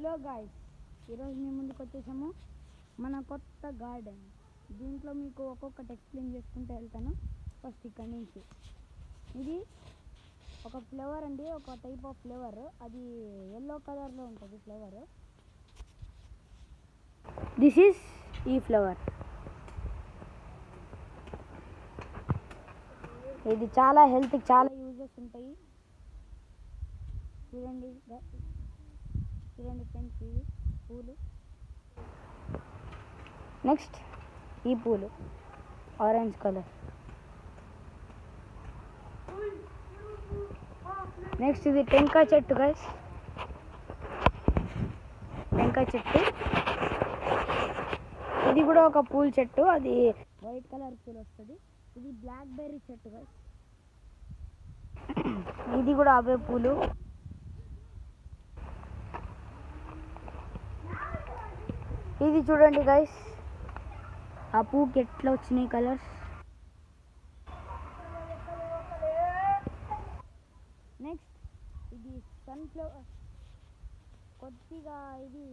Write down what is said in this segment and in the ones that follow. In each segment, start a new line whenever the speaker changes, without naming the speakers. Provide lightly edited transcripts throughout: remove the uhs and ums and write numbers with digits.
Hello guys, ఈరోజు మేము ముందుకు వచ్చేసాము మన కొత్త గార్డెన్. దీంట్లో మీకు ఒక్కొక్కటి ఎక్స్ప్లెయిన్ చేసుకుంటూ వెళ్తాను. ఫస్ట్ ఇక్కడి నుంచి ఇది ఒక ఫ్లవర్ అండి, ఒక టైప్ ఆఫ్ ఫ్లవర్. అది ఎల్లో కలర్లో ఉంటుంది ఫ్లవర్. దిస్ ఈజ్ ఈ ఫ్లవర్. ఇది చాలా హెల్త్కి చాలా యూజెస్ ఉంటాయి. చూడండి ఫ్రెండ్స్, ఇవి పూలు. నెక్స్ట్ ఈ పూలు ఆరెంజ్ కలర్. నెక్స్ట్ ఇది టెంకాయ చెట్టు గైస్, టెంకాయ చెట్టు. ఇది కూడా ఒక పూల చెట్టు, అది వైట్ కలర్ పూలు వస్తుంది. ఇది బ్లాక్ బెర్రీ చెట్టు గైస్, ఇది కూడా అవే పూలు. ఇది చూడండి గైస్, ఆ పూకి ఎట్లా వచ్చినాయి కలర్స్. నెక్స్ట్ ఇది సన్ఫ్లవర్. కొద్దిగా ఇది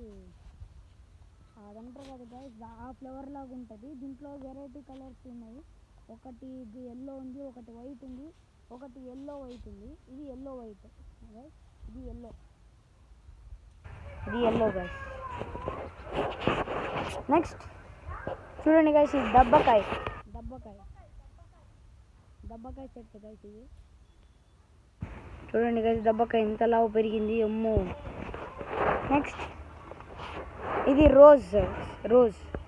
అదంటారు కదా గైస్, ఆ ఫ్లవర్ లాగా ఉంటుంది. దీంట్లో వెరైటీ కలర్స్ ఉన్నాయి. ఒకటి ఎల్లో ఉంది, ఒకటి వైట్ ఉంది, ఒకటి ఎల్లో వైట్ ఉంది. ఇది ఎల్లో వైట్ గైస్, ఇది ఎల్లో గైస్. నెక్స్ట్ చూడండి గైస్, ఇది దబ్బకాయ చెట్టు గైస్. ఇది చూడండి గైస్, దబ్బకాయ ఎంత లావు పెరిగింది, అమ్మో. నెక్స్ట్ ఇది రోజ్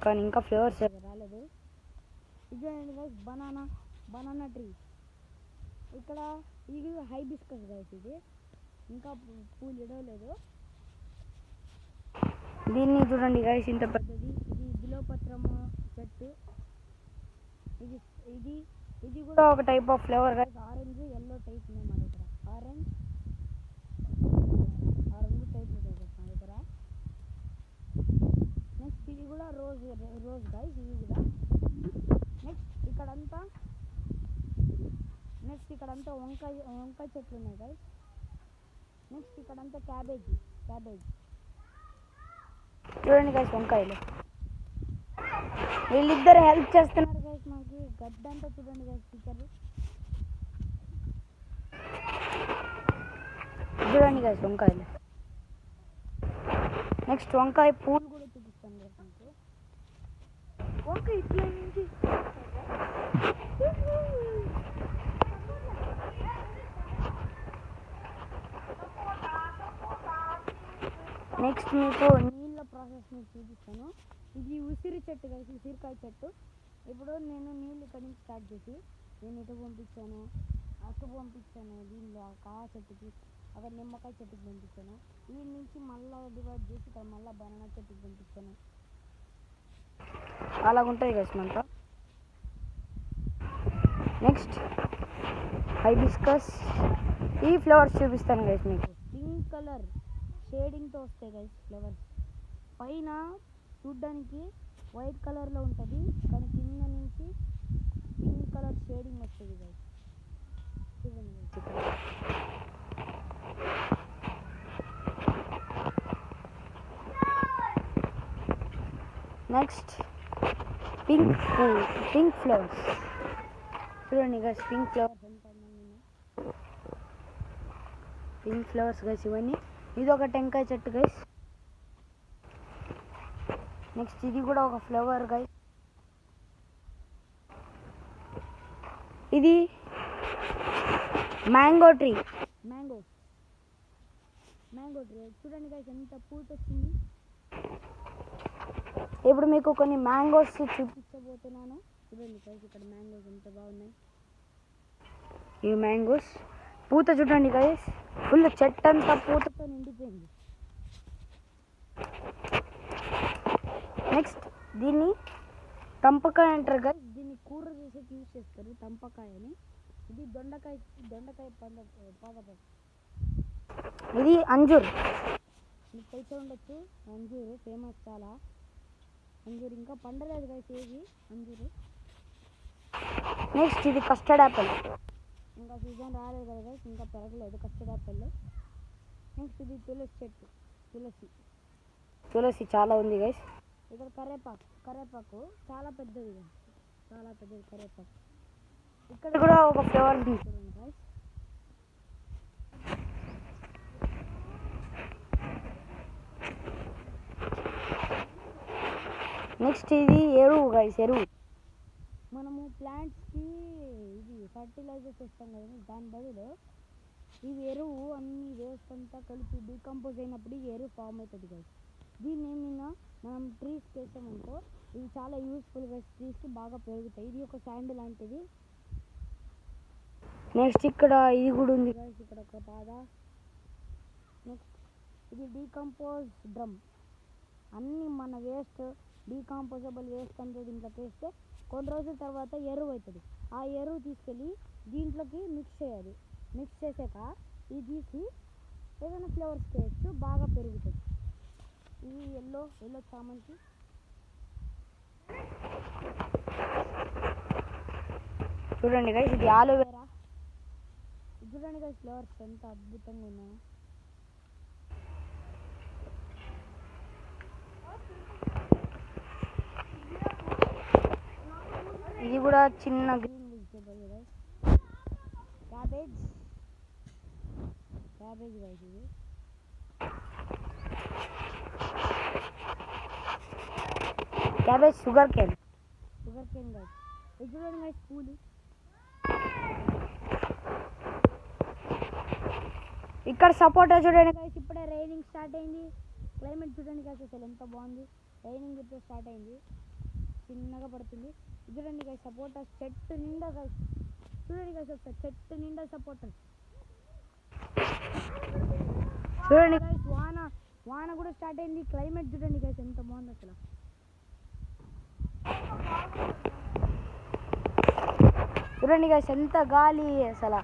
కానీ ఇంకా ఫ్లేవర్స్ రాలేదు. ఇది చూడండి గైస్, బనానా ట్రీ. ఇక్కడ ఇది హైబిస్కస్ గైస్, ఇది ఇంకా పూలు ఇడవలేదు. దీన్ని చూడండి గైస్, ఇంత పెద్దది. ఇది బిలోపత్రము చెట్టు. ఇది కూడా ఒక type of flavour guys. Orange yellow type ఉన్నాయి మా దగ్గర. ఆరెంజ్ టైప్ ఉన్నాయి గైస్ మా దగ్గర. నెక్స్ట్ ఇది కూడా రోజ్ గైస్, ఇది కూడా. నెక్స్ట్ ఇక్కడంతా వంకాయ చెట్లు ఉన్నాయి గైస్. నెక్స్ట్ ఇక్కడంతా క్యాబేజ్. చూడండి గైస్, వంకాయలు. వీళ్ళిద్దరు హెల్ప్ చేస్తున్నారు గైస్ మాకు. గడ్డంతా చూడండి గైస్, పిక్చర్ చూడండి గైస్, వంకాయలు. నెక్స్ట్ వంకాయ పూలు కూడా చూపిస్తాను గైస్ మీకు. వంకాయ ఇట్లా నుంచి నెక్స్ట్ మీకు నీళ్ళ ప్రాసెస్ మీకు చూపిస్తాను. ఇది ఉసిరి చెట్టు గైస్, ఉసిరికాయ చెట్టు. ఇప్పుడు నేను నీళ్ళు ఇక్కడి నుంచి స్టార్ట్ చేసి నేను ఇటు పంపించాను, అటు పంపించాను, దీనిలో ఆ చెట్టుకి, అక్కడ నిమ్మకాయ చెట్టుకి పంపించాను. వీటి నుంచి మళ్ళీ డివైడ్ చేసి ఇక్కడ మళ్ళీ బనానా చెట్టుకి పంపించాను. అలాగుంటుంది గైస్ మనతో. Next hibiscus. ఈ ఫ్లవర్స్ చూపిస్తాను గైస్ మీకు. పింక్ కలర్ షేడింగ్తో వస్తాయి గైస్ ఫ్లవర్స్. పైన చూడ్డానికి వైట్ కలర్లో ఉంటుంది, కానీ కింద నుంచి పింక్ కలర్ షేడింగ్ వస్తుంది గైస్. చూడండి గైస్ ఇక్కడ. Next pink flowers. చూడండి గైస్, పింక్ ఫ్లవర్స్ ఎంత ఉన్నాయి. పింక్ ఫ్లవర్స్ గైస్ ఇవన్నీ. ఇది ఒక టెంకాయ చెట్టు గైస్. నెక్స్ట్ ఇది కూడా ఒక ఫ్లవర్ గైస్. ఇది మ్యాంగో ట్రీ. చూడండి గైస్, ఎంత పూత వచ్చింది. ఇప్పుడు మీకు కొన్ని మ్యాంగోస్ చూపించబోతున్నాను. చూడండి గైస్, ఇక్కడ మ్యాంగోస్ ఎంత బాగున్నాయి. ఈ మ్యాంగోస్ పూత చూడండి గైస్, ఫుల్ చెట్టు అంతా పూతతో నిండిపోయింది. నెక్స్ట్ దీన్ని తంపకాయ అంటారు గైస్. దీన్ని కూర చేసేకి యూజ్ చేస్తారు, తంపకాయ అని. ఇది దొండకాయ పాదప. ఇది అంజూర్. మీకు తెలిసే ఉండొచ్చు, అంజూరు ఫేమస్ చాలా. అంజూరు ఇంకా పండలేదు గైస్ ఏది అంజూరు. నెక్స్ట్ ఇది కస్టర్డ్ యాపిల్. ఇంకా సీజన్ రాలేదు కదా, ఇంకా పెరగలేదు కస్టర్డ్ యాపిల్. నెక్స్ట్ ఇది తులసి చెట్టు. తులసి చాలా ఉంది గైస్. ఇక్కడ కరేపాకు చాలా పెద్దది guys. చాలా పెద్దది కరేపాకు. ఇక్కడ కూడా ఒక ఫ్లవర్ చూడండి గైస్. నెక్స్ట్ ఇది ఎరువు గైస్. ఎరువు మనము ప్లాంట్స్కి ఇది ఫర్టిలైజర్స్ ఇస్తాం కదా, దాని బదులు ఇది ఎరువు అన్ని వేస్ట్ అంతా కలిపి డీకంపోజ్ అయినప్పుడు ఈ ఎరువు ఫామ్ అవుతుంది గైస్. దీన్ని ఏమైనా మనం ట్రీస్కి వేసామనుకో ఇది చాలా యూస్ఫుల్ గైస్. ట్రీస్కి బాగా పెరుగుతాయి. ఇది ఒక శాండ్ లాంటిది. నెక్స్ట్ ఇక్కడ ఇది కూడా ఉంది గైస్. ఇక్కడ ఒక పాద. నెక్స్ట్ ఇది డీకంపోజ్ డ్రమ్. అన్నీ మన వేస్ట్ డీకంపోజబుల్ వేస్ట్ అంతా దీంట్లోకి వేస్తే కొన్ని రోజుల తర్వాత ఎరువు అవుతుంది. ఆ ఎరువు తీసుకెళ్ళి దీంట్లోకి మిక్స్ చేయాలి. మిక్స్ చేసాక ఇది తీసి ఏదైనా ఫ్లవర్స్కి వేస్తూ బాగా పెరుగుతుంది. ఇది ఎల్లో చామంతి. చూడండి గైస్, ఇది ఆలోవేరా. చూడండి గైస్ ఫ్లవర్స్ ఎంత అద్భుతంగా ఉన్నాయో. ఇది కూడా చిన్న green vegetable guys. Cabbage guys. ఇది క్యాబేజ్ షుగర్ కేన్ గైస్. ఇది చూడండి గైస్ పూలు. ఇక్కడ సపోటా చూడండి గైస్. ఇప్పుడే రైనింగ్ స్టార్ట్ అయింది. క్లైమేట్ చూడండి గైస్ అసలు ఎంత బాగుంది. రైనింగ్ ఇప్పుడు స్టార్ట్ అయింది, చిన్నగా పడుతుంది. చూడండి గైస్ సపోటా చెట్టు నిండా గైస్. చూడండి గైస్ ఒకసారి చెట్టు నిండా సపోటా. చూడండి గైస్ వాన కూడా స్టార్ట్ అయింది. క్లైమేట్ చూడండి గైస్ ఎంత బాగుంది అసలు. చూడండి గైస్ ఎంత గాలి అసలు.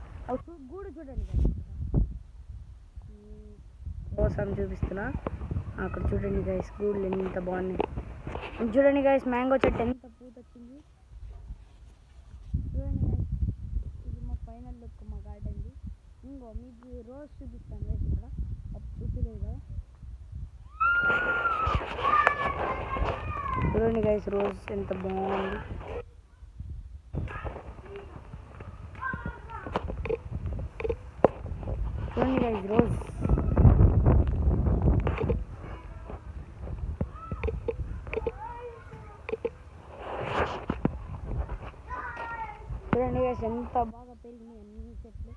గూడు చూడండి గైస్. కోసం చూపిస్తున్నా. అక్కడ చూడండి గైస్ గూడులు ఎంత బాగున్నాయి. చూడండి గైస్ మ్యాంగో చెట్టు ఎంత పూత వచ్చింది. చూడండి గైస్ ఇది మా ఫైనల్ లుక్ మా గార్డెన్ది. ఇంకో మీకు రోజ్ చూపిస్తాను గైస్. ఇక్కడ అది చూపించలేదు కదా. చూడండి గైస్ రోజ్ ఎంత బాగుంది. చూడండి గైస్ రోజ్. చూడండి గైస్ ఎంత బాగా పెరిగినాయి అన్ని చెట్లు.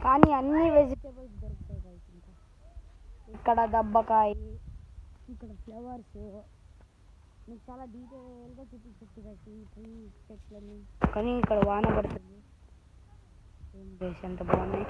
కానీ అన్ని వెజిటేబుల్స్ దొరుకుతాయి గైస్. ఇంకా ఇక్కడ దబ్బకాయ, ఇక్కడ ఫ్లవర్స్ మీకు చాలా డీటెయిల్గా చూపించచ్చు గైస్ ఈ ట్రీ చెట్లని. కానీ ఇక్కడ వాన పడుతుంది. ఏం గైస్ ఎంత బాగున్నాయి.